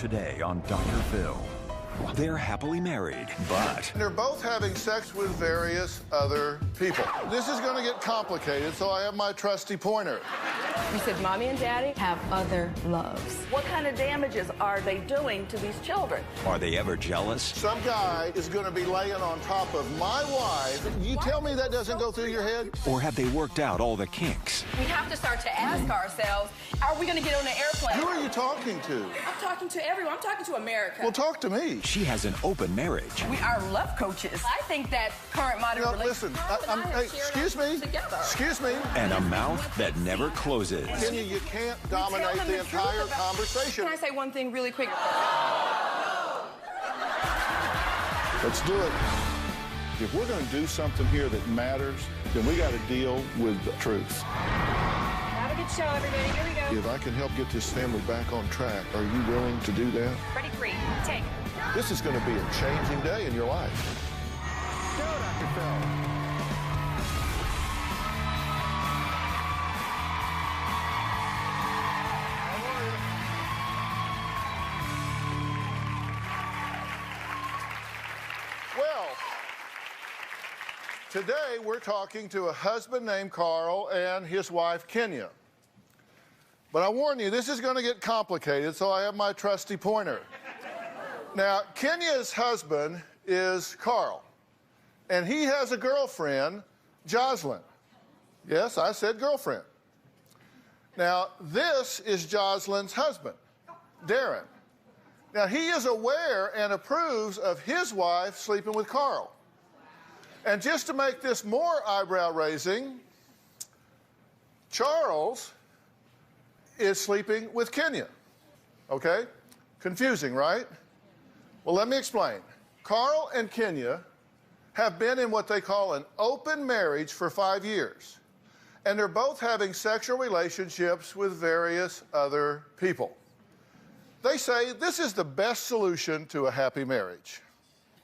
today on Dr. Phil. They're happily married, but they're both having sex with various other people. This is going to get complicated, so I have my trusty pointer. You said Mommy and Daddy have other loves. What kind of damages are they doing to these children? are they ever jealous? Some guy is going to be laying on top of my wife. You tell me that doesn't go through your head? Or have they worked out all the kinks? We have to start to ask ourselves, are we going to get on the airplane? Who are you talking to? I'm talking to everyone. I'm talking to America. Well, talk to me. She has an open marriage. We are love coaches. I think that current modern No, relationship... listen, hey, excuse me. Excuse me. And a mouth that never closes. Kenya, you can't dominate the entire conversation. Can I say one thing really quick? Let's do it. If we're going to do something here that matters, then we got to deal with the truth. Have a good show, everybody. Here we go. If I can help get this family back on track, are you willing to do that? Ready, free. Take. This is going to be a changing day in your life. Go, Dr. Phil. Well, today we're talking to a husband named Carl and his wife, Kenya. But I warn you, this is going to get complicated, so I have my trusty pointer. Now, Kenya's husband is Carl, and he has a girlfriend, Jocelyn. Yes, I said girlfriend. Now, this is Jocelyn's husband, Darren. Now, he is aware and approves of his wife sleeping with Carl. And just to make this more eyebrow-raising, Charles is sleeping with Kenya. Okay? Confusing, right? Well, let me explain. Carl and Kenya have been in what they call an open marriage for 5 years. And they're both having sexual relationships with various other people. They say this is the best solution to a happy marriage.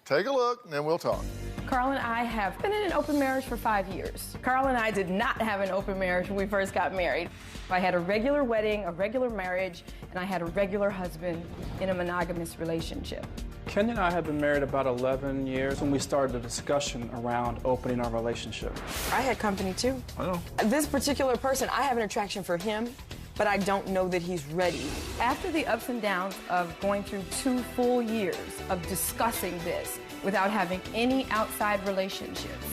Take a look, and then we'll talk. Carl and I have been in an open marriage for 5 years. Carl and I did not have an open marriage when we first got married. I had a regular wedding, a regular marriage, and I had a regular husband in a monogamous relationship. Kenya and I have been married about 11 years when we started a discussion around opening our relationship. I had company too. I know. This particular person, I have an attraction for him, but I don't know that he's ready. After the ups and downs of going through 2 full years of discussing this without having any outside relationships,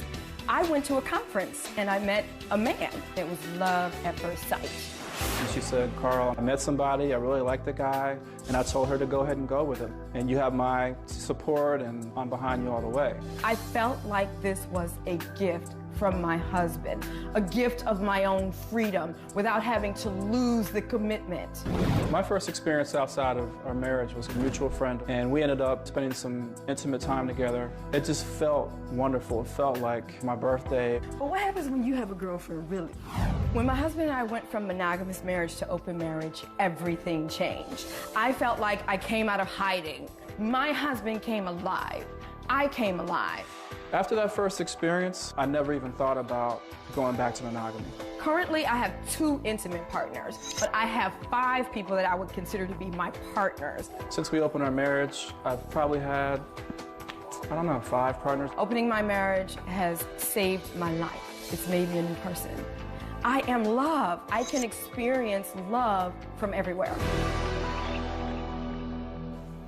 I went to a conference and I met a man. It was love at first sight. And she said, Carl, I met somebody, I really like the guy, and I told her to go ahead and go with him. And you have my support, and I'm behind you all the way. I felt like this was a gift from my husband, a gift of my own freedom without having to lose the commitment. My first experience outside of our marriage was a mutual friend, and we ended up spending some intimate time together. It just felt wonderful. It felt like my birthday. But what happens when you have a girlfriend, really? When my husband and I went from monogamous marriage to open marriage, everything changed. I felt like I came out of hiding. My husband came alive. I came alive. After that first experience, I never even thought about going back to monogamy. Currently, I have 2 intimate partners, but I have 5 people that I would consider to be my partners. Since we opened our marriage, I've probably had, I don't know, 5 partners. Opening my marriage has saved my life. It's made me a new person. I am love. I can experience love from everywhere.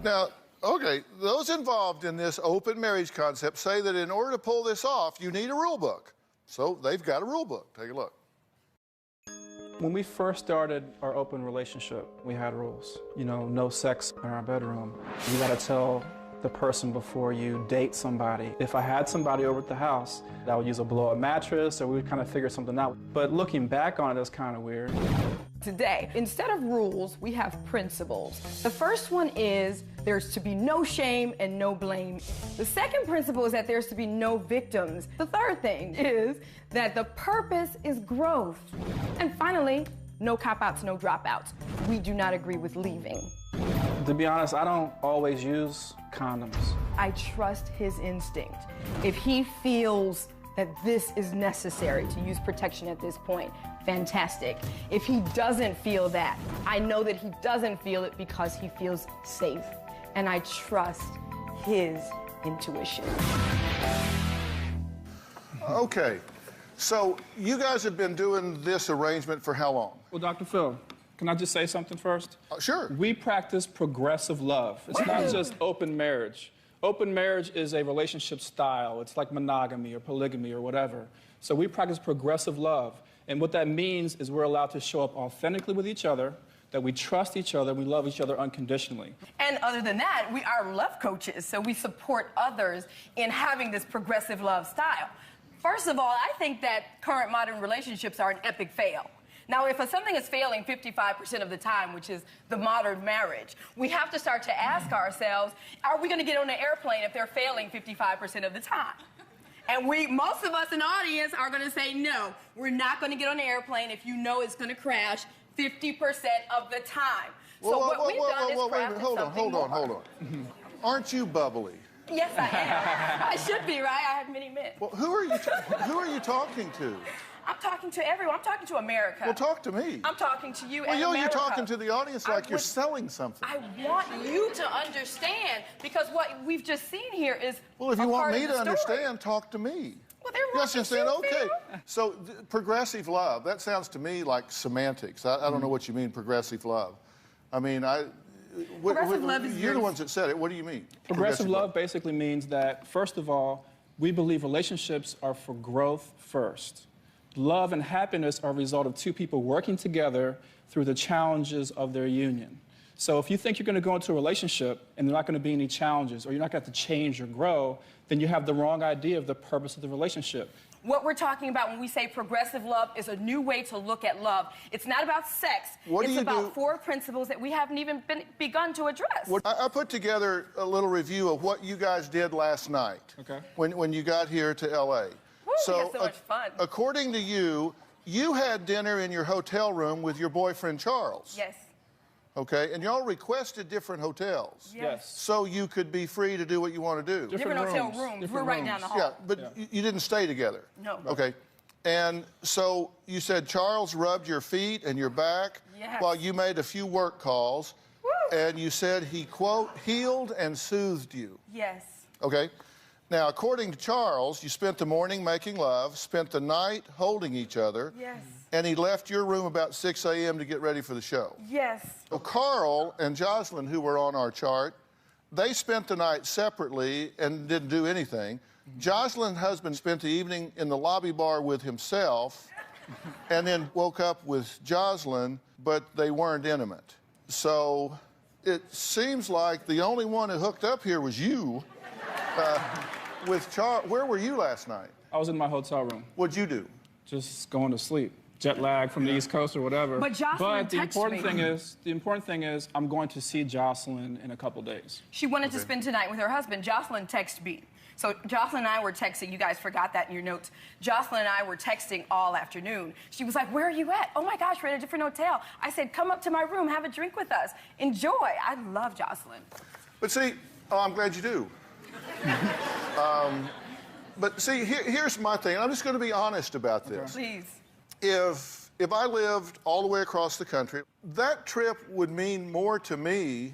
Now, okay, those involved in this open marriage concept say that in order to pull this off, you need a rule book. So they've got a rule book. Take a look. When we first started our open relationship, we had rules. You know, no sex in our bedroom. You gotta tell the person before you date somebody. If I had somebody over at the house, I would use a blow-up mattress, or we would kind of figure something out. But looking back on it, it's kind of weird. Today, instead of rules, we have principles. The first one is there's to be no shame and no blame. The second principle is that there's to be no victims. The third thing is that the purpose is growth. And finally, no cop-outs, no dropouts. We do not agree with leaving. To be honest, I don't always use condoms. I trust his instinct. If he feels that this is necessary to use protection at this point, fantastic. If he doesn't feel that, I know that he doesn't feel it because he feels safe, and I trust his intuition. Okay, so you guys have been doing this arrangement for how long? Well, Dr. Phil, can I just say something first? Sure. We practice progressive love. It's not just open marriage. Open marriage is a relationship style. It's like monogamy or polygamy or whatever. So we practice progressive love. And what that means is we're allowed to show up authentically with each other, that we trust each other, we love each other unconditionally. And other than that, we are love coaches, so we support others in having this progressive love style. First of all, I think that current modern relationships are an epic fail. Now, if something is failing 55% of the time, which is the modern marriage, we have to start to ask ourselves, are we going to get on an airplane if they're failing 55% of the time? And most of us in the audience are going to say, no, we're not going to get on an airplane if you know it's going to crash 50% of the time. So what we've done is crafted something more. Hold on. Aren't you bubbly? Yes, I am. I should be, right? I have many men. Well, who are you talking to? I'm talking to everyone. I'm talking to America. Well, talk to me. I'm talking to you and Well, America. you're talking to the audience like you're selling something. I want you to understand, because what we've just seen here is Well, if you want me to understand, talk to me. Well, they're Yes, you're saying, okay. Phil. So, progressive love, that sounds to me like semantics. I don't know what you mean, progressive love. I mean, Progressive love is you're the ones that said it. What do you mean? Progressive love basically means that, first of all, we believe relationships are for growth first. Love and happiness are a result of two people working together through the challenges of their union. So if you think you're going to go into a relationship and there are not going to be any challenges, or you're not going to have to change or grow, then you have the wrong idea of the purpose of the relationship. What we're talking about when we say progressive love is a new way to look at love. It's not about sex. It's about 4 principles that we haven't even begun to address. I put together a little review of what you guys did last night. Okay. When you got here to L.A. We had so much fun. According to you, you had dinner in your hotel room with your boyfriend, Charles. Yes. Okay, and y'all requested different hotels. Yes. So you could be free to do what you want to do. Different hotel rooms. We're right down the hall. Yeah, but you didn't stay together. No. Okay. And so you said Charles rubbed your feet and your back while you made a few work calls. Woo. And you said he, quote, healed and soothed you. Yes. Okay. Now, according to Charles, you spent the morning making love, spent the night holding each other. Yes. And he left your room about 6 a.m. to get ready for the show. Yes. So Carl and Jocelyn, who were on our chart, they spent the night separately and didn't do anything. Jocelyn's husband spent the evening in the lobby bar with himself and then woke up with Jocelyn, but they weren't intimate. So it seems like the only one who hooked up here was you with Charles. Where were you last night? I was in my hotel room. What'd you do? Just going to sleep. Jet lag from the East Coast or whatever. But Jocelyn the important thing is I'm going to see Jocelyn in a couple days. She wanted to spend tonight with her husband. Jocelyn texted me. So Jocelyn and I were texting. You guys forgot that in your notes. Jocelyn and I were texting all afternoon. She was like, where are you at? Oh my gosh, we're at a different hotel. I said, come up to my room, have a drink with us. Enjoy. I love Jocelyn. But see, I'm glad you do. But see, here's my thing. I'm just going to be honest about this. Please. If I lived all the way across the country, that trip would mean more to me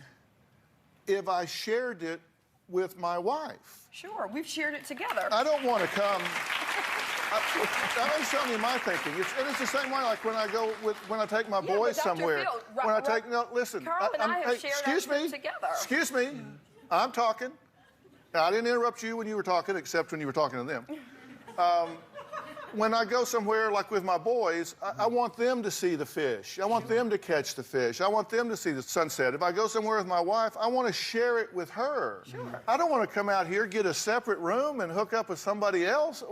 if I shared it with my wife. Sure, we've shared it together. I don't want to come. I'm just telling you my thinking. It's the same way like when I take my boys somewhere. Listen. Carl and I have shared our trip together. Excuse me. I'm talking. Now, I didn't interrupt you when you were talking, except when you were talking to them. When I go somewhere like with my boys, I want them to see the fish. I want them to catch the fish. I want them to see the sunset. If I go somewhere with my wife, I want to share it with her. Sure. I don't want to come out here, get a separate room, and hook up with somebody else.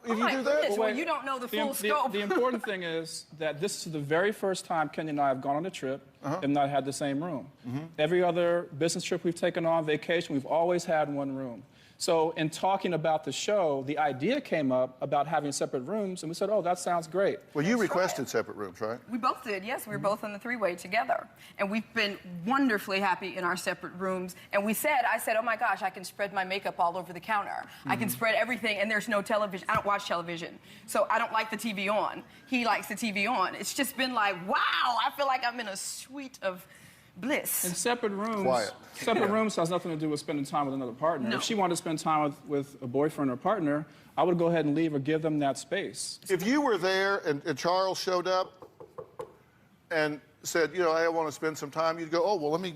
If you do that, well, you don't know the full scope. The important thing is that this is the very first time Kenya and I have gone on a trip and not had the same room. Every other business trip we've taken on, vacation, we've always had one room. So in talking about the show, the idea came up about having separate rooms, and we said, oh, that sounds great. Well, you requested separate rooms, right? We both did, yes. We were both on the three-way together. And we've been wonderfully happy in our separate rooms. And I said, oh my gosh, I can spread my makeup all over the counter. I can spread everything, and there's no television. I don't watch television, so I don't like the TV on. He likes the TV on. It's just been like, wow, I feel like I'm in a suite of bliss. In separate rooms, Quiet. Separate rooms has nothing to do with spending time with another partner. No. If she wanted to spend time with a boyfriend or partner, I would go ahead and leave or give them that space. If you were there and Charles showed up and said, you know, hey, I want to spend some time, you'd go, oh, well, let me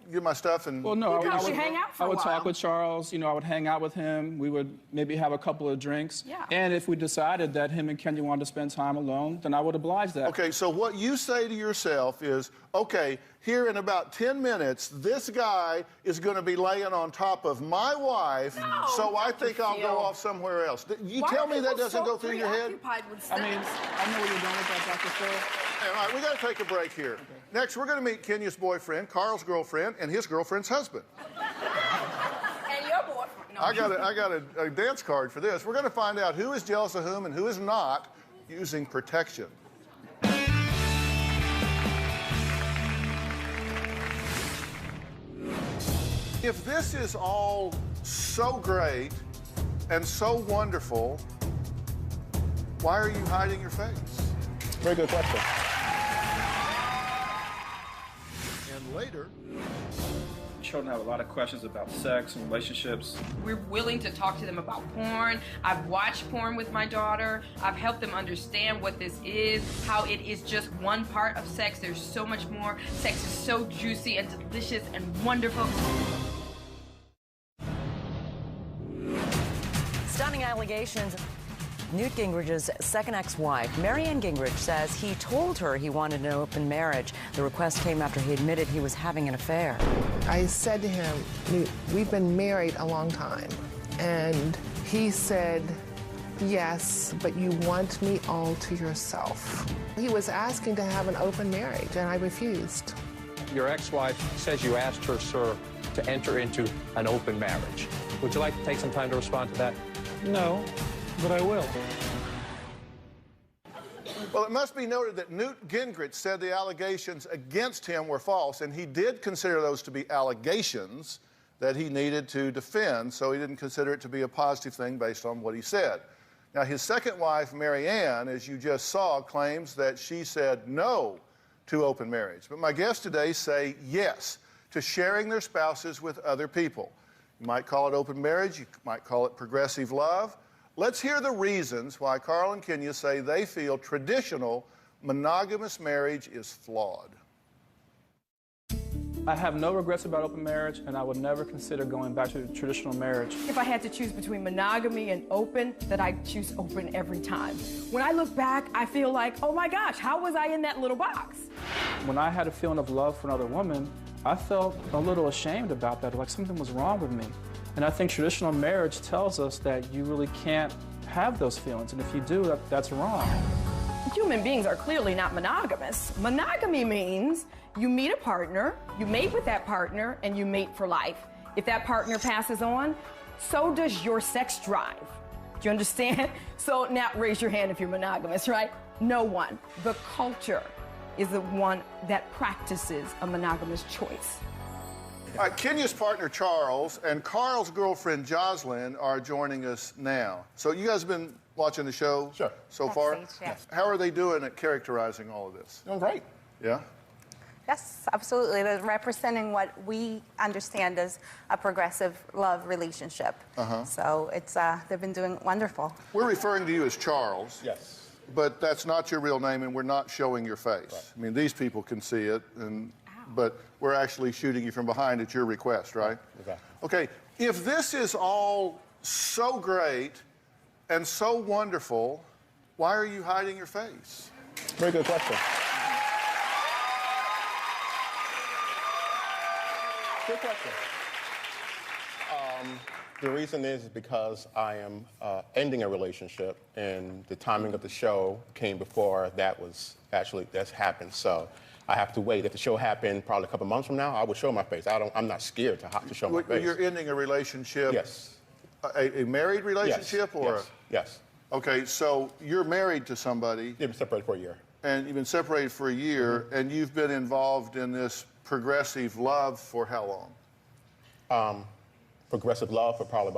get my stuff and... Well, no, I would hang out for a I would while. talk with Charles, you know, I would hang out with him. We would maybe have a couple of drinks. Yeah. And if we decided that him and Kenya wanted to spend time alone, then I would oblige that. Okay, so what you say to yourself is, okay, here in about 10 minutes, this guy is going to be laying on top of my wife, No, so I Dr. think I'll Phil. go off somewhere else. You Why tell are me that people doesn't so go through your head? preoccupied with I mean, sex? I know where you're going with that, Dr. Phil. All right, we got to take a break here. Okay. Next, we're going to meet Kenya's boyfriend, Carl's girlfriend, and his girlfriend's husband. And your boyfriend. No. I got a dance card for this. We're going to find out who is jealous of whom and who is not using protection. If this is all so great and so wonderful, why are you hiding your face? Very good question. And later... Children have a lot of questions about sex and relationships. We're willing to talk to them about porn. I've watched porn with my daughter. I've helped them understand what this is, how it is just one part of sex. There's so much more. Sex is so juicy and delicious and wonderful. Stunning allegations. Newt Gingrich's second ex-wife, Marianne Gingrich, says he told her he wanted an open marriage. The request came after he admitted he was having an affair. I said to him, Newt, we've been married a long time. And he said, yes, but you want me all to yourself. He was asking to have an open marriage, and I refused. Your ex-wife says you asked her, sir, to enter into an open marriage. Would you like to take some time to respond to that? No, but I will. Well, it must be noted that Newt Gingrich said the allegations against him were false, and he did consider those to be allegations that he needed to defend, so he didn't consider it to be a positive thing based on what he said. Now, his second wife, Marianne, as you just saw, claims that she said no to open marriage. But my guests today say yes to sharing their spouses with other people. You might call it open marriage, you might call it progressive love. Let's hear the reasons why Carl and Kenya say they feel traditional monogamous marriage is flawed. I have no regrets about open marriage, and I would never consider going back to traditional marriage. If I had to choose between monogamy and open, then I'd choose open every time. When I look back, I feel like, oh my gosh, how was I in that little box? When I had a feeling of love for another woman, I felt a little ashamed about that, like something was wrong with me. And I think traditional marriage tells us that you really can't have those feelings, and if you do, that's wrong. Human beings are clearly not monogamous. Monogamy means you meet a partner, you mate with that partner, and you mate for life. If that partner passes on, so does your sex drive. Do you understand? So now raise your hand if you're monogamous, right? No one. The culture is the one that practices a monogamous choice. All right, Kenya's partner, Charles, and Carl's girlfriend, Jocelyn, are joining us now. So you guys have been watching the show so far? Yes. How are they doing at characterizing all of this? Doing great. Yeah? Yes, absolutely. They're representing what we understand as a progressive love relationship. So it's they've been doing wonderful. We're referring to you as Charles. Yes. But that's not your real name, and we're not showing your face. Right. I mean, these people can see it, but we're actually shooting you from behind at your request, right? Okay. Okay, if this is all so great and so wonderful, why are you hiding your face? Very good question. Good question. The reason is because I am ending a relationship, and the timing of the show came before that's happened. So I have to wait. If the show happened probably a couple months from now, I would show my face. I'm not scared to show my face. You're ending a relationship. Yes. A married relationship? Yes. Or Yes. Yes. Okay, so you're married to somebody. They've been separated for a year. And you've been separated for a year, and you've been involved in this progressive love for how long? Progressive love for probably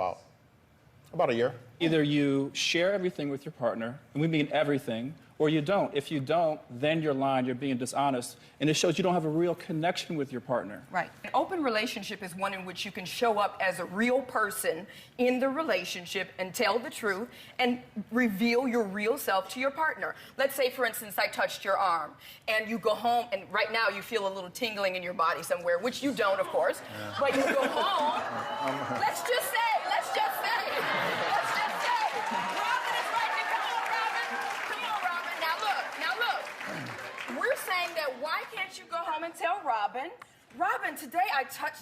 about a year. Either you share everything with your partner, and we mean everything, or you don't. If you don't, then you're lying, you're being dishonest, and it shows you don't have a real connection with your partner. Right. An open relationship is one in which you can show up as a real person in the relationship and tell the truth and reveal your real self to your partner. Let's say, for instance, I touched your arm, and you go home, and right now you feel a little tingling in your body somewhere, which you don't, of course, but you go home. Let's just say, Robin is right there. Come on, Robin. Now look. We're saying that why can't you go home and tell Robin, today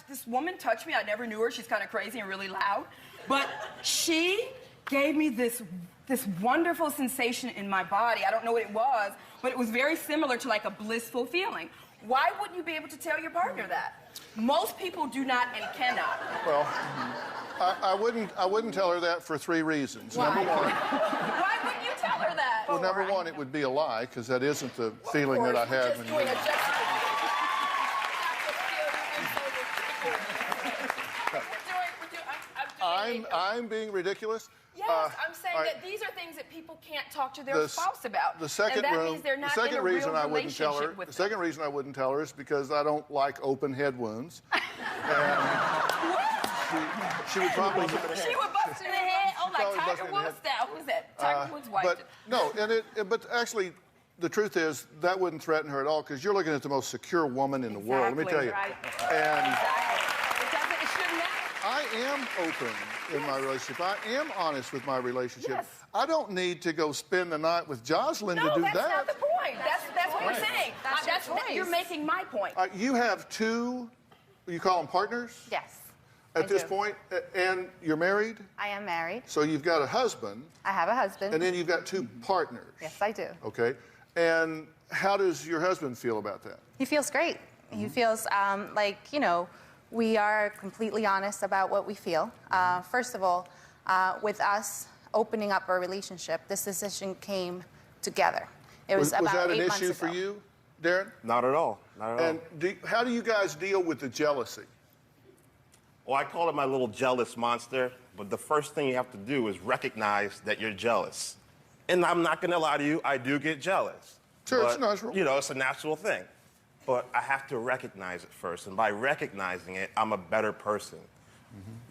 this woman touched me. I never knew her. She's kind of crazy and really loud. But she gave me this wonderful sensation in my body. I don't know what it was, but it was very similar to like a blissful feeling. Why wouldn't you be able to tell your partner that? Most people do not and cannot. Well, I wouldn't tell her that for 3 reasons. Why? Number one. Why wouldn't you tell her that? Well, number one, it would be a lie, because that isn't the feeling that I had when you... I'm being ridiculous. Yes, I'm saying that these are things that people can't talk to their spouse about. The second reason I wouldn't tell her. The second reason I wouldn't tell her is because I don't like open head wounds. She would probably. She would bust in the head. Oh, like Tiger Woods style. Who's that? Tiger Woods' wife. But no, but actually, the truth is that wouldn't threaten her at all, because you're looking at the most secure woman in the world. Let me tell you. Right. And It shouldn't matter. I am open in my relationship. I am honest with my relationship. Yes. I don't need to go spend the night with Jocelyn to do that. No, that's not the point. That's what we're saying. You're making my point. You have 2, you call them partners? Yes. At this point, and you're married? I am married. So you've got a husband. I have a husband. And then you've got 2 partners. Yes, I do. Okay. And how does your husband feel about that? He feels great. He feels like, we are completely honest about what we feel. First of all, with us opening up our relationship, this decision came together. It was about 8 months ago. Was that an issue for you, Darren? Not at all. Not at all. And how do you guys deal with the jealousy? Well, I call it my little jealous monster, but the first thing you have to do is recognize that you're jealous. And I'm not going to lie to you, I do get jealous. Sure, but, it's natural. It's a natural thing. But I have to recognize it first, and by recognizing it, I'm a better person.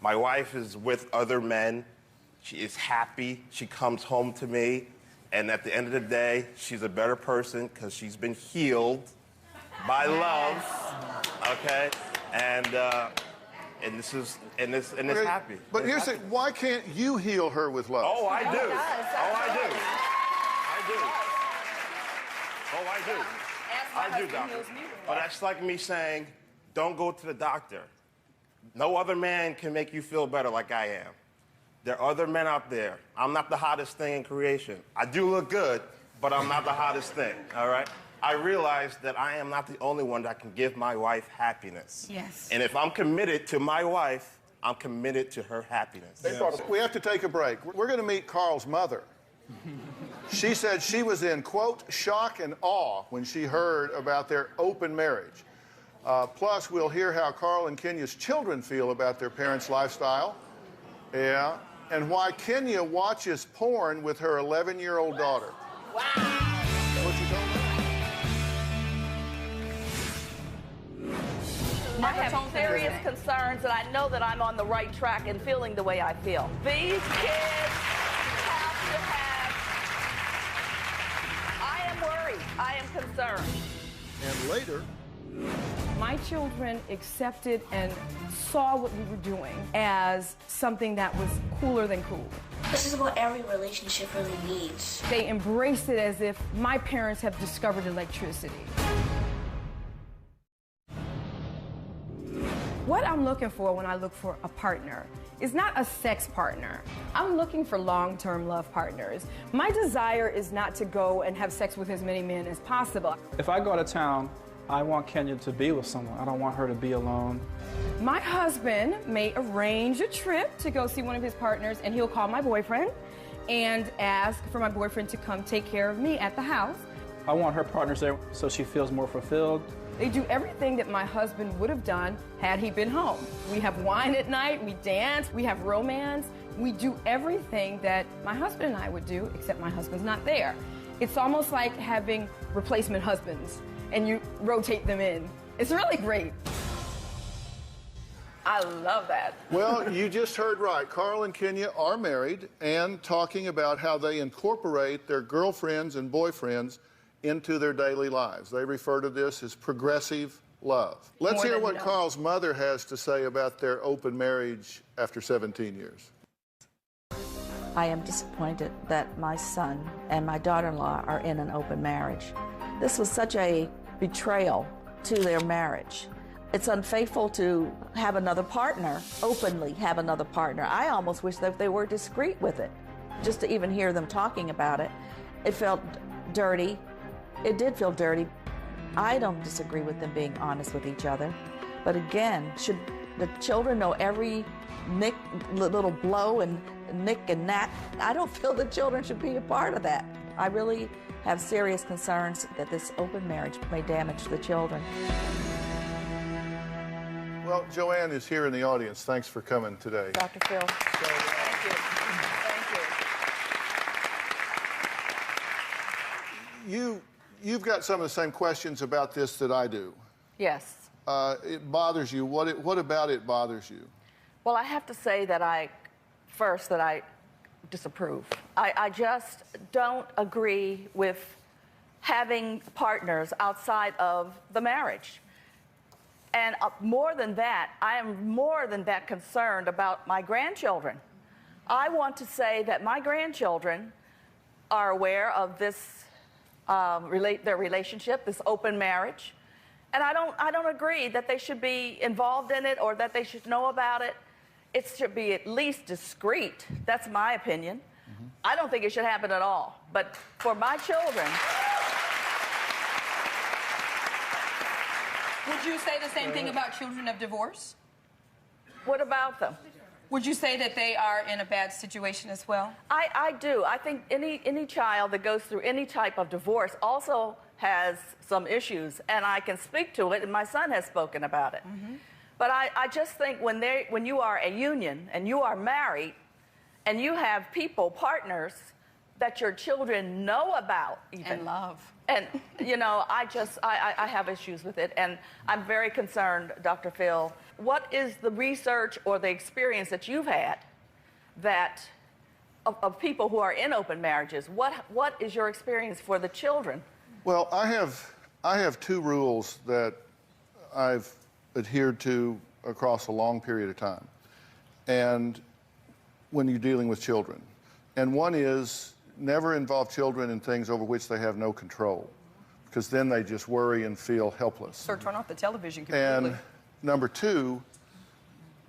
My wife is with other men. She is happy. She comes home to me, and at the end of the day, she's a better person because she's been healed by love. Okay, and this is happy. But here's the thing: why can't you heal her with love? Oh, I do. I do, doctor. But that's like me saying, don't go to the doctor. No other man can make you feel better like I am. There are other men out there. I'm not the hottest thing in creation. I do look good, but I'm not the hottest thing, all right? I realize that I am not the only one that can give my wife happiness. Yes. And if I'm committed to my wife, I'm committed to her happiness. Yes. We have to take a break. We're going to meet Carl's mother. She said she was in, quote, shock and awe when she heard about their open marriage. Plus, we'll hear how Carl and Kenya's children feel about their parents' lifestyle. Yeah. And why Kenya watches porn with her 11-year-old daughter. Wow. What you told me? I have serious concerns, and I know that I'm on the right track and feeling the way I feel. These kids have to have... I am worried. I am concerned. And later... My children accepted and saw what we were doing as something that was cooler than cool. This is what every relationship really needs. They embraced it as if my parents have discovered electricity. What I'm looking for when I look for a partner is not a sex partner. I'm looking for long-term love partners. My desire is not to go and have sex with as many men as possible. If I go out of town I want Kenya to be with someone. I don't want her to be alone. My husband may arrange a trip to go see one of his partners, and he'll call my boyfriend and ask for my boyfriend to come take care of me at the house. I want her partners there so she feels more fulfilled. They do everything that my husband would have done had he been home. We have wine at night, we dance, we have romance. We do everything that my husband and I would do, except my husband's not there. It's almost like having replacement husbands, and you rotate them in. It's really great. I love that. Well, you just heard right. Carl and Kenya are married and talking about how they incorporate their girlfriends and boyfriends into their daily lives. They refer to this as progressive love. Let's hear what Carl's mother has to say about their open marriage after 17 years. I am disappointed that my son and my daughter-in-law are in an open marriage. This was such a betrayal to their marriage. It's unfaithful to have another partner, openly have another partner. I almost wish that they were discreet with it. Just to even hear them talking about it, it felt dirty. It did feel dirty. I don't disagree with them being honest with each other. But again, should the children know every nick, little blow and nick and knack? I don't feel the children should be a part of that. I really have serious concerns that this open marriage may damage the children. Well, Joanne is here in the audience. Thanks for coming today. Dr. Phil. Thank you. Thank you. You've got some of the same questions about this that I do. Yes. It bothers you. What about it bothers you? Well, I have to say that I disapprove. I just don't agree with having partners outside of the marriage. And more than that, I am more than that concerned about my grandchildren. I want to say that my grandchildren are aware of this, their relationship, this open marriage. And I don't agree that they should be involved in it or that they should know about it. It should be at least discreet. That's my opinion. Mm-hmm. I don't think it should happen at all. But for my children... Would you say the same thing about children of divorce? What about them? Would you say that they are in a bad situation as well? I do. I think any child that goes through any type of divorce also has some issues, and I can speak to it, and my son has spoken about it. Mm-hmm. But I just think when you are a union and you are married and you have people, partners, that your children know about even. And love. And, you know, I have issues with it, and I'm very concerned, Dr. Phil. What is the research or the experience that you've had that of people who are in open marriages? What is your experience for the children? Well, I have two rules that I've adhered to across a long period of time, and when you're dealing with children. And one is never involve children in things over which they have no control, because then they just worry and feel helpless. Sir, turn off the television completely. And number two,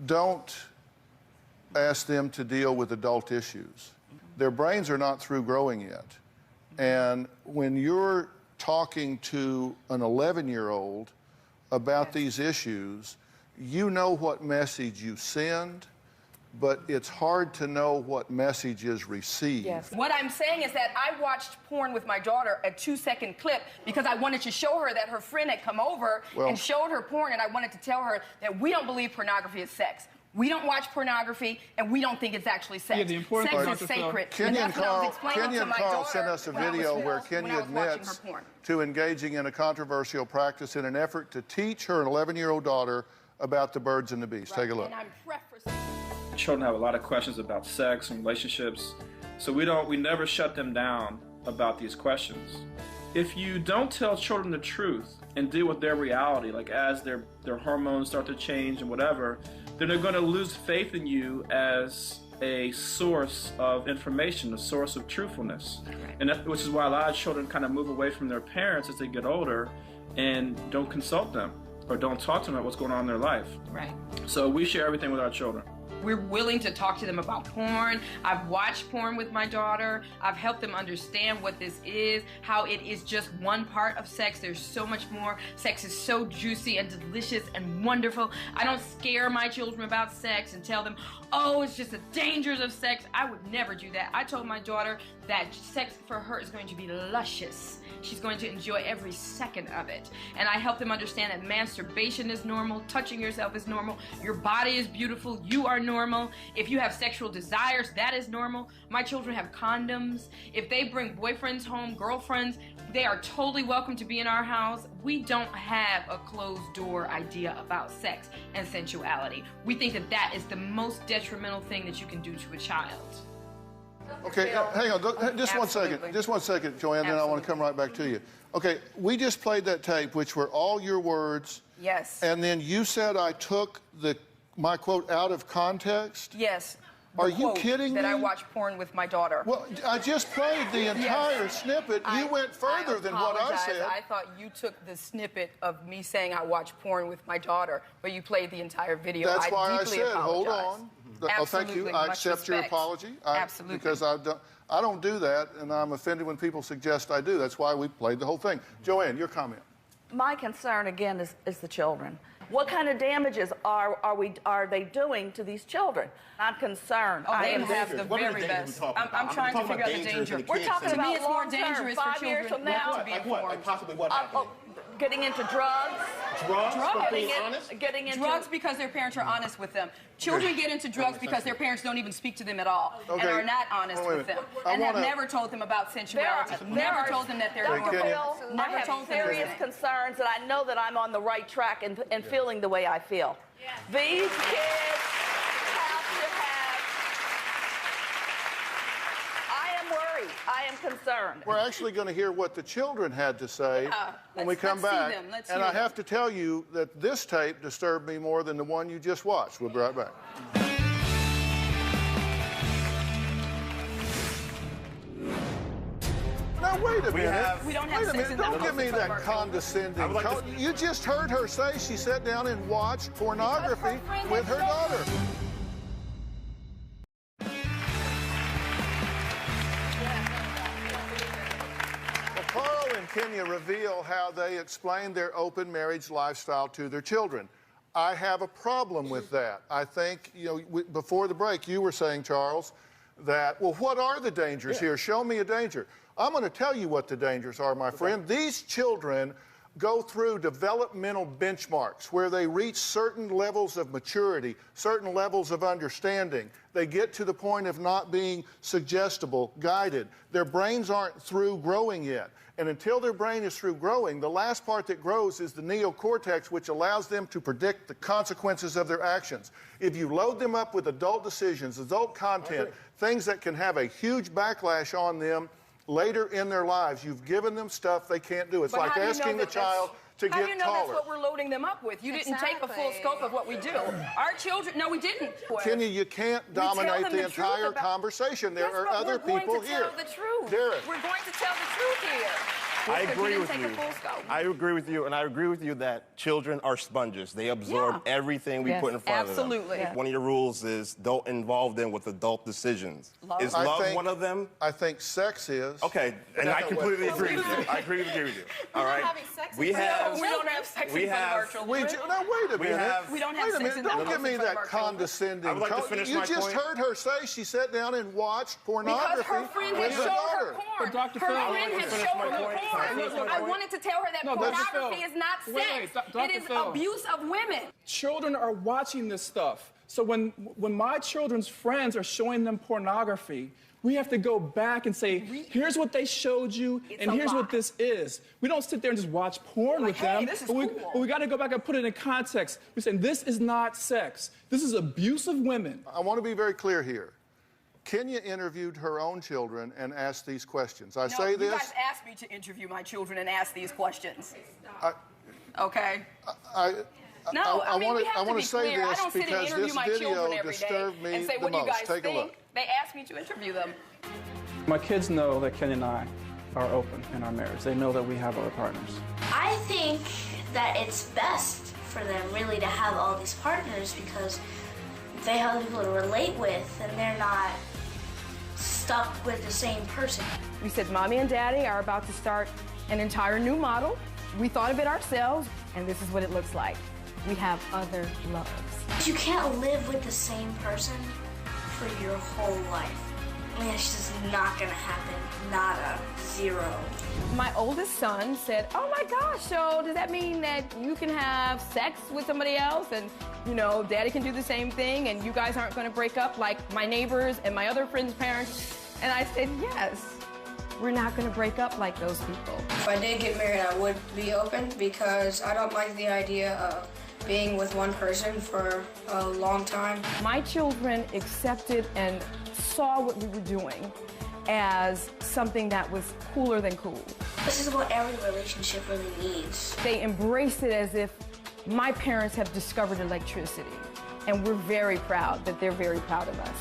don't ask them to deal with adult issues. Their brains are not through growing yet. And when you're talking to an 11-year-old about these issues, you know what message you send, but it's hard to know what message is received. Yes. What I'm saying is that I watched porn with my daughter, a 2-second clip, because I wanted to show her that her friend had come over and showed her porn, and I wanted to tell her that we don't believe pornography is sex. We don't watch pornography, and we don't think it's actually sex. Yeah, the important sex part, is sacred. Kenya and Carl sent us a video where Kenya admits to engaging in a controversial practice in an effort to teach her an 11-year-old daughter about the birds and the bees. Take a look. And I'm prefacing. Children have a lot of questions about sex and relationships, so we never shut them down about these questions. If you don't tell children the truth and deal with their reality, like as their hormones start to change and whatever, then they're going to lose faith in you as a source of information, a source of truthfulness. And which is why a lot of children kind of move away from their parents as they get older and don't consult them or don't talk to them about what's going on in their life. Right. So we share everything with our children. We're willing to talk to them about porn. I've watched porn with my daughter. I've helped them understand what this is, how it is just one part of sex. There's so much more. Sex is so juicy and delicious and wonderful. I don't scare my children about sex and tell them, oh, it's just the dangers of sex. I would never do that. I told my daughter that sex for her is going to be luscious. She's going to enjoy every second of it. And I help them understand that masturbation is normal, touching yourself is normal, your body is beautiful, you are normal. If you have sexual desires, that is normal. My children have condoms. If they bring boyfriends home, girlfriends, they are totally welcome to be in our house. We don't have a closed door idea about sex and sensuality. We think that that is the most detrimental thing that you can do to a child. Okay, hang on, just one second, Joanne, then I want to come right back to you. Okay, we just played that tape, which were all your words. Yes. And then you said I took my quote out of context? Yes. Are you kidding me? That I watch porn with my daughter. Well, I just played the entire snippet. You went further than what I said. I thought you took the snippet of me saying I watch porn with my daughter, but you played the entire video. That's why I deeply said, hold apologize. on. Oh, thank you. I accept your apology. Absolutely. Because I don't do that, and I'm offended when people suggest I do. That's why we played the whole thing. Joanne, your comment. My concern, again, is the children. What kind of damages are they doing to these children? I'm concerned. Oh, they have the very best. I'm trying to figure out the danger. We're talking to about me, it's more long-term, dangerous for 5 years children from now. to be informed. Possibly what happened? Getting into drugs. Drugs? For being honest? Getting into drugs because their parents are honest with them. Children get into drugs because their parents don't even speak to them at all and are not honest with them and have never told them about sensuality. Never told them that they're normal. I have serious concerns, and I know that I'm on the right track and feeling the way I feel. These kids have to have. I am worried. I am concerned. We're actually going to hear what the children had to say when we come back. And I have to tell you that this tape disturbed me more than the one you just watched. We'll be right back. Now, wait a minute. We don't have wait a sex minute. in the Don't give house me in that front of our condescending tone. You just heard her say she sat down and watched pornography with her daughter. Well, Carl and Kenya reveal how they explain their open marriage lifestyle to their children. I have a problem with that. I think, before the break, you were saying, Charles, that, well, what are the dangers here? Show me a danger. I'm going to tell you what the dangers are, my friend. These children go through developmental benchmarks where they reach certain levels of maturity, certain levels of understanding. They get to the point of not being suggestible, guided. Their brains aren't through growing yet. And until their brain is through growing, the last part that grows is the neocortex, which allows them to predict the consequences of their actions. If you load them up with adult decisions, adult content, things that can have a huge backlash on them later in their lives, you've given them stuff they can't do. It's like asking a child to get taller. How do you know that's what we're loading them up with? You didn't take a full scope of what we do. Our children, no, we didn't. Kenya, you can't dominate the entire conversation. There are other people here. We're going to tell the truth. Derek. We're going to tell the truth here. I agree with you. I agree with you, and I agree with you that children are sponges. They absorb everything we put in front of them. Absolutely. One of your rules is don't involve them with adult decisions. Is love one of them? I think sex is. Okay, and I completely agree with you. I agree with you. All right. We don't have sex in front of our children. Now, wait a minute. We don't have sex in Don't give me that condescending. I would like to finish my point. You just heard her say she sat down and watched pornography because her friend had with her showed daughter. her porn. Her friend had showed her porn. I wanted to tell her that pornography is not sex. It is abuse of women. Children are watching this stuff. So when my children's friends are showing them pornography, we have to go back and say, here's what they showed you, and here's what this is. We don't sit there and just watch porn with them. This is but we got to go back and put it in context. We're saying this is not sex. This is abuse of women. I want to be very clear here. Kenya interviewed her own children and asked these questions. I say this. You guys asked me to interview my children and ask these questions. Okay? I want to say this because this video disturbed me the most. Take a look. They asked me to interview them. My kids know that Kenya and I are open in our marriage. They know that we have other partners. I think that it's best for them really to have all these partners because they have people to relate with, and they're not stuck with the same person. We said, Mommy and Daddy are about to start an entire new model. We thought of it ourselves, and this is what it looks like. We have other loves. You can't live with the same person for your whole life. I mean, it's just not gonna happen. Nada. Zero. My oldest son said, oh my gosh, so does that mean that you can have sex with somebody else and, you know, Daddy can do the same thing and you guys aren't gonna break up like my neighbors and my other friends' parents? And I said, yes, we're not gonna break up like those people. If I did get married, I would be open because I don't like the idea of being with one person for a long time. My children accepted and saw what we were doing as something that was cooler than cool. This is what every relationship really needs. They embraced it as if my parents have discovered electricity, and we're very proud that they're very proud of us.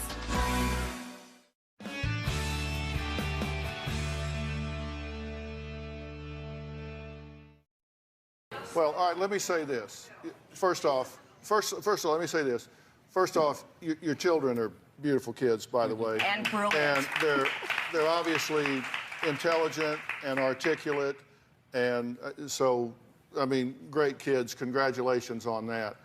Well, all right, let me say this. First of all, let me say this. First off, your children are beautiful kids, by the way. And brilliant. And they're obviously intelligent and articulate, and so, I mean, great kids. Congratulations on that.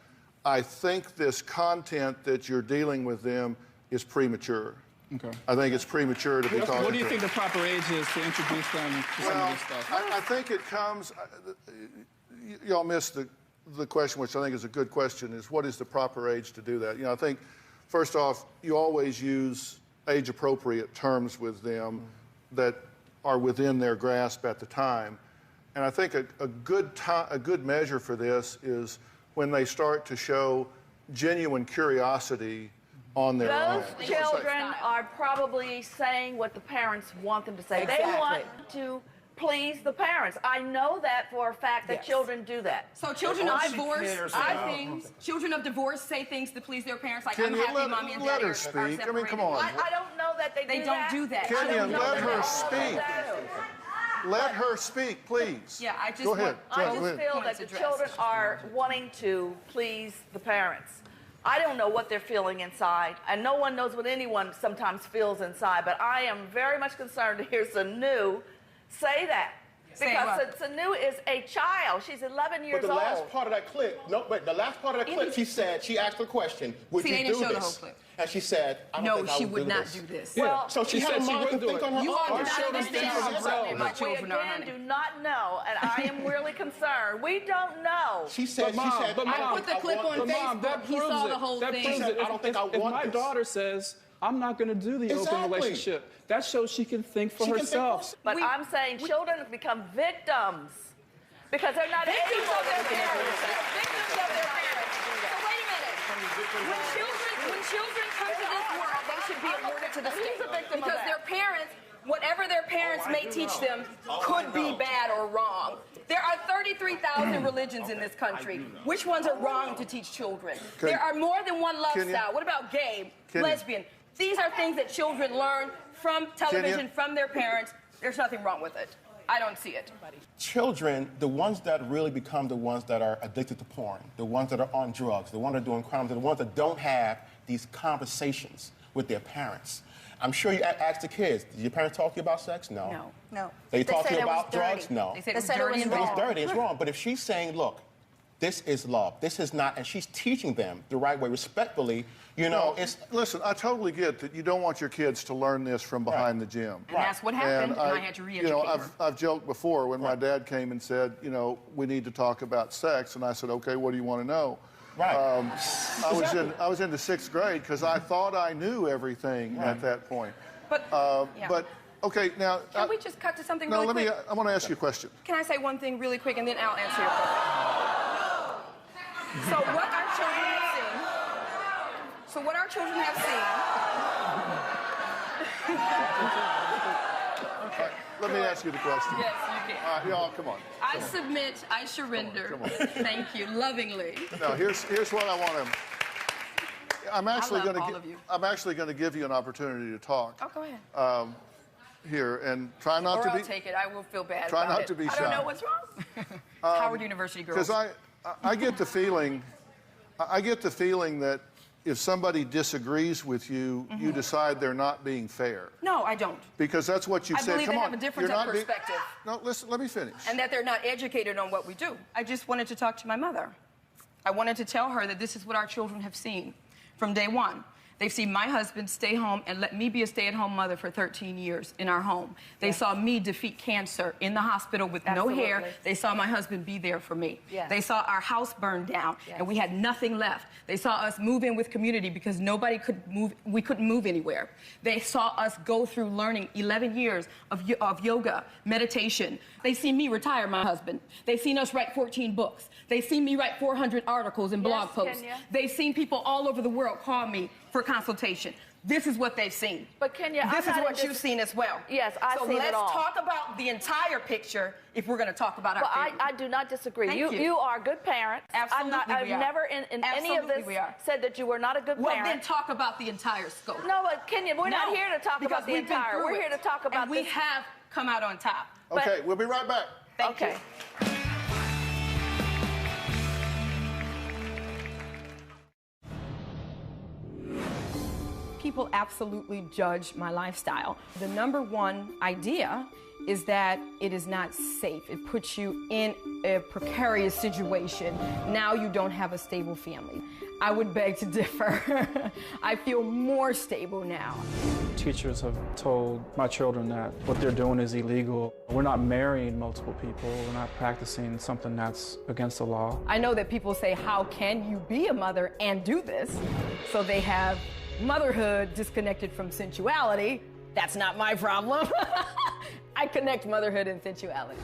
I think this content that you're dealing with them is premature. Okay. I think it's premature to be talking. What do you think the proper age is to introduce them to some of this stuff? I think it comes. Y'all missed the question, which I think is a good question, is what is the proper age to do that? You know, I think, first off, you always use age-appropriate terms with them that are within their grasp at the time. And I think a good measure for this is when they start to show genuine curiosity on their own. Those children are probably saying what the parents want them to say. Exactly. They want to please the parents. I know that for a fact that children do that. So children of divorce say things to please their parents, like, I'm happy Mommy and Daddy are separated. I mean, come on. I don't know that they don't do that. Kenyon, let her speak. Let her speak, please. Yeah, I just Go ahead. I just feel that the children are wanting to please the parents. I don't know what they're feeling inside, and no one knows what anyone sometimes feels inside, but I am very much concerned to hear Sanu say that. Because Sanu is a child. She's 11 years old. But the last part of that clip, the last part of that clip, she asked the question, would you do this? The whole clip. And she said, I don't think I would not do this. Well, so she had a mind to think on her own. You understand my children do not know, and I am really concerned. We don't know. She said, I put the clip on Facebook. He saw the whole thing. I don't think I want this. If my daughter says, I'm not going to do the open relationship, that shows she can think for herself. But I'm saying children become victims because they're not victims of their parents. Victims of their parents. So wait a minute. When children come to this world, they should be alerted to the state. Because their parents, whatever their parents may teach them, could be bad or wrong. There are 33,000 religions in this country. Which ones are wrong to teach children? There are more than one love style. What about gay, lesbian? These are things that children learn from television, from their parents. There's nothing wrong with it. I don't see it. Children, the ones that really become the ones that are addicted to porn, the ones that are on drugs, the ones that are doing crimes, the ones that don't have these conversations with their parents. I'm sure you asked the kids, did your parents talk to you about sex? No. No. They talk to you about drugs? No. They said it was dirty and wrong. It's dirty, it's wrong. But if she's saying, look, this is love, this is not, and she's teaching them the right way, respectfully, you know, it's... Listen, I totally get that you don't want your kids to learn this from behind the gym. And that's what happened, and I had to re-educate her. I've joked before when my dad came and said, you know, we need to talk about sex, and I said, okay, what do you want to know? Right. I was in the 6th grade because I thought I knew everything at that point. But, okay, now... Can we just cut to something really quick? I want to ask you a question. Can I say one thing really quick, and then I'll answer your question? So what our children have seen... Okay, let me ask you the question. Yes, you can. Y'all, come on. I submit, I surrender. Come on. Thank you, lovingly. Now, here's what I want to... I'm actually going to give you an opportunity to talk. Oh, go ahead. Here, and try not to be... I'll take it. I will feel bad Try about not to be shy. I don't know what's wrong. Howard University girls. Because I get the feeling... I get the feeling that if somebody disagrees with you, you decide they're not being fair. No, I don't. Because that's what you I said. believe Come they on, have a different perspective. No, listen, let me finish. And that they're not educated on what we do. I just wanted to talk to my mother. I wanted to tell her that this is what our children have seen from day one. They've seen my husband stay home and let me be a stay-at-home mother for 13 years in our home. They saw me defeat cancer in the hospital with no hair. They saw my husband be there for me. Yes. They saw our house burn down and we had nothing left. They saw us move in with community because nobody could move, we couldn't move anywhere. They saw us go through learning 11 years of yoga, meditation. They seen me retire my husband. They've seen us write 14 books. They've seen me write 400 articles and blog posts. Kenya. They've seen people all over the world call me for consultation. This is what they've seen. But Kenya, this is what you've seen as well. Yes, I've seen it all. So let's talk about the entire picture if we're going to talk about our family. I do not disagree. Thank you. You are a good parent. Absolutely, I've never in any of this said that you were not a good parent. Well, then talk about the entire scope. No, but Kenya, we're not here to talk about the entire. We're here to talk about and we have come out on top. Okay, we'll be right back. Thank you. People absolutely judge my lifestyle. The number one idea is that it is not safe. It puts you in a precarious situation. Now you don't have a stable family. I would beg to differ. I feel more stable now. Teachers have told my children that what they're doing is illegal. We're not marrying multiple people. We're not practicing something that's against the law. I know that people say, how can you be a mother and do this? So they have motherhood disconnected from sensuality. That's not my problem. I connect motherhood and sensuality.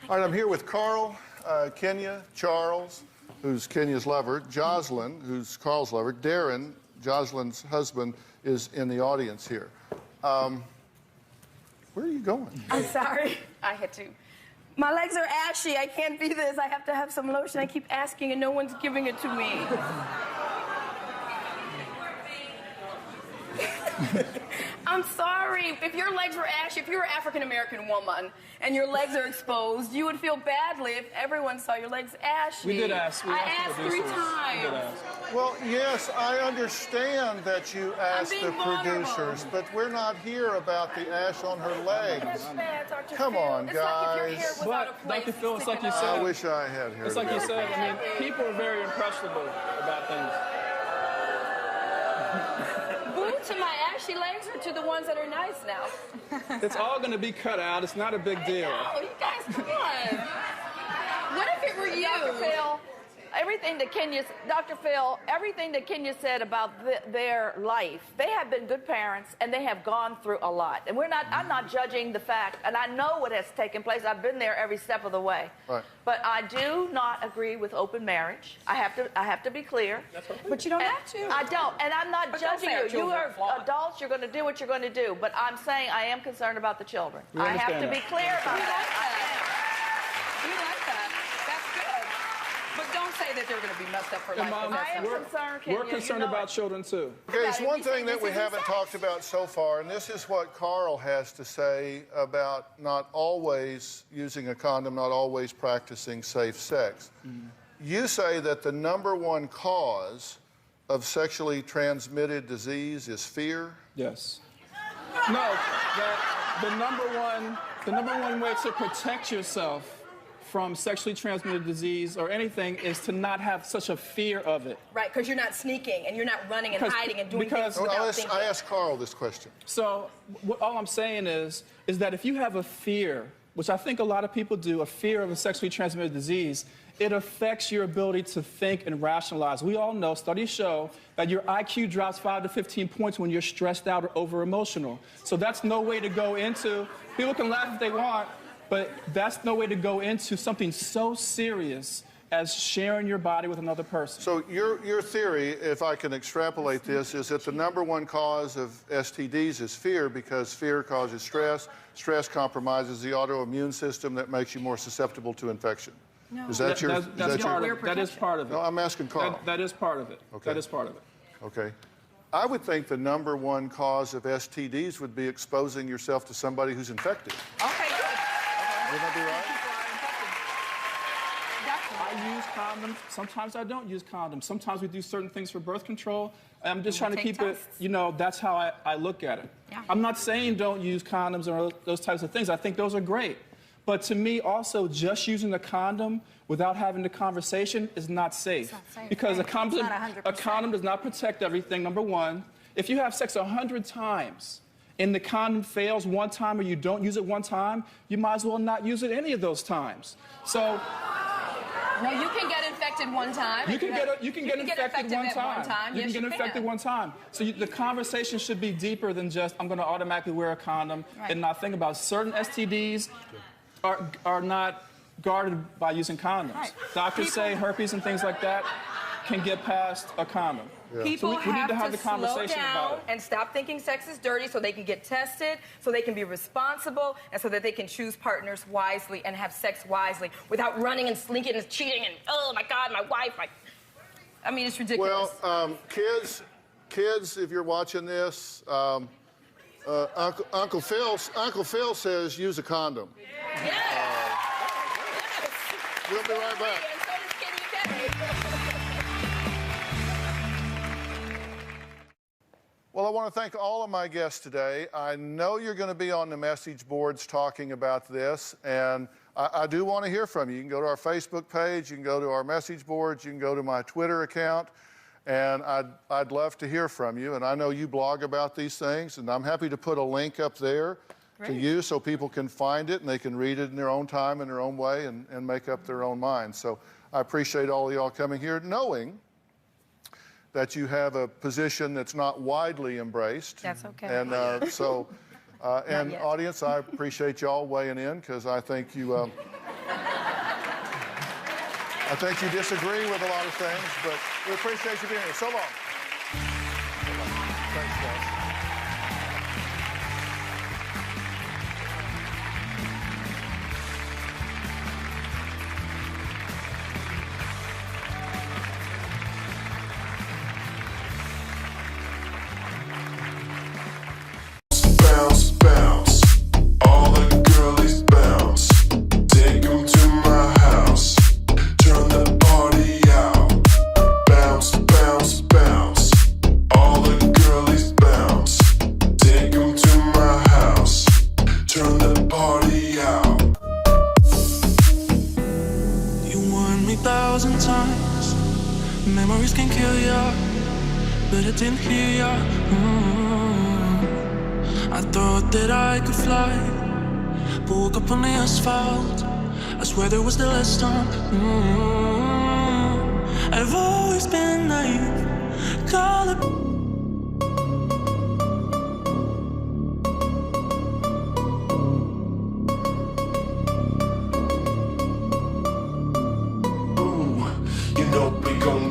All right, I'm here with Carl, Kenya, Charles, who's Kenya's lover, Jocelyn, who's Carl's lover, Darren, Jocelyn's husband, is in the audience here. Where are you going? I'm sorry. I had to. My legs are ashy. I can't be this. I have to have some lotion. I keep asking and no one's giving it to me. I'm sorry. If your legs were ashy, if you were an African-American woman and your legs are exposed, you would feel badly if everyone saw your legs ashy. We did ask. I asked 3 times. Well, yes, I understand that you asked the producers, but we're not here about the ash on her legs. Come on, guys. But, Dr. Phil, it's like you said. I wish I had hair. It's like you said. I mean, people are very impressionable about things. Boo to my ashy legs or to the ones that are nice now? It's all going to be cut out. It's not a big deal. Oh, you guys, come on. What if it were you? Dr. Phil, everything that Kenya said about their life, they have been good parents and they have gone through a lot. And I'm not judging the fact, and I know what has taken place. I've been there every step of the way. Right. But I do not agree with open marriage. I have to be clear. But you don't have to. I don't, and I'm not judging you. You are flawed. adults. You're going to do what you're going to do. But I'm saying I am concerned about the children. I have to be clear about that. You like that. That's good. But don't say that they're going to be messed up for life. Mom, I am concerned, Kenya. We're concerned about children, too. Okay, there's one thing that we haven't talked about so far, and this is what Carl has to say about not always using a condom, not always practicing safe sex. You say that the #1 cause of sexually transmitted disease is fear? Yes. No, that the number one way to protect yourself from sexually transmitted disease or anything is to not have such a fear of it. Right, because you're not sneaking and you're not running and hiding and doing things without thinking. I asked Carl this question. So all I'm saying is that if you have a fear, which I think a lot of people do, a fear of a sexually transmitted disease, it affects your ability to think and rationalize. We all know, studies show, that your IQ drops 5 to 15 points when you're stressed out or over-emotional. So that's no way to go into, people can laugh if they want, but that's no way to go into something so serious as sharing your body with another person. So your theory, if I can extrapolate this, is that the #1 cause of STDs is fear because fear causes stress. Stress compromises the autoimmune system that makes you more susceptible to infection. No. Is that your... That is part of it. No, I'm asking Carl. That is part of it. Okay. That is part of it. Okay. I would think the #1 cause of STDs would be exposing yourself to somebody who's infected. Okay, good. Would that be right? I use condoms. Sometimes I don't use condoms. Sometimes we do certain things for birth control. I'm just trying to keep it, you know, that's how I look at it. Yeah. I'm not saying don't use condoms or those types of things. I think those are great. But to me, also, just using a condom without having the conversation is not safe. It's not safe. Because Right. a condom does not protect everything, number one. If you have sex 100 times and the condom fails one time or you don't use it one time, you might as well not use it any of those times. So... No, you can get infected one time. You can get infected one time. You Yes, can get infected one time. So the conversation should be deeper than just, I'm going to automatically wear a condom and not think about it. Certain STDs are not guarded by using condoms. Right. Doctors say herpes and things like that can get past a condom. Yeah. People So we need to have the slow conversation down about it. and stop thinking sex is dirty so they can get tested, so they can be responsible, and so that they can choose partners wisely and have sex wisely without running and slinking and cheating and, oh my God, my wife. I mean, it's ridiculous. Well, kids, if you're watching this, Uncle Phil says use a condom. We'll be right back. Well, I want to thank all of my guests today. I know you're going to be on the message boards talking about this, and I do want to hear from you. You can go to our Facebook page, you can go to our message boards, you can go to my Twitter account, and I'd love to hear from you. And I know you blog about these things, and I'm happy to put a link up there to you so people can find it and they can read it in their own time, in their own way, and make up their own mind. So I appreciate all of y'all coming here, knowing that you have a position that's not widely embraced. That's okay. And and audience, I appreciate y'all weighing in, because I think you disagree with a lot of things, but we appreciate you being here. So long. Thanks, guys. Bounce, bounce, all the girlies bounce. Take 'em to my house, turn the party out. Bounce, bounce, bounce, all the girlies bounce. Take 'em to my house, turn the party out. You warned me 1,000 times, memories can kill ya, but I didn't hear ya. I thought that I could fly, but woke up on the asphalt. I swear there was the last time. I've always been naive, call it. You know we gon'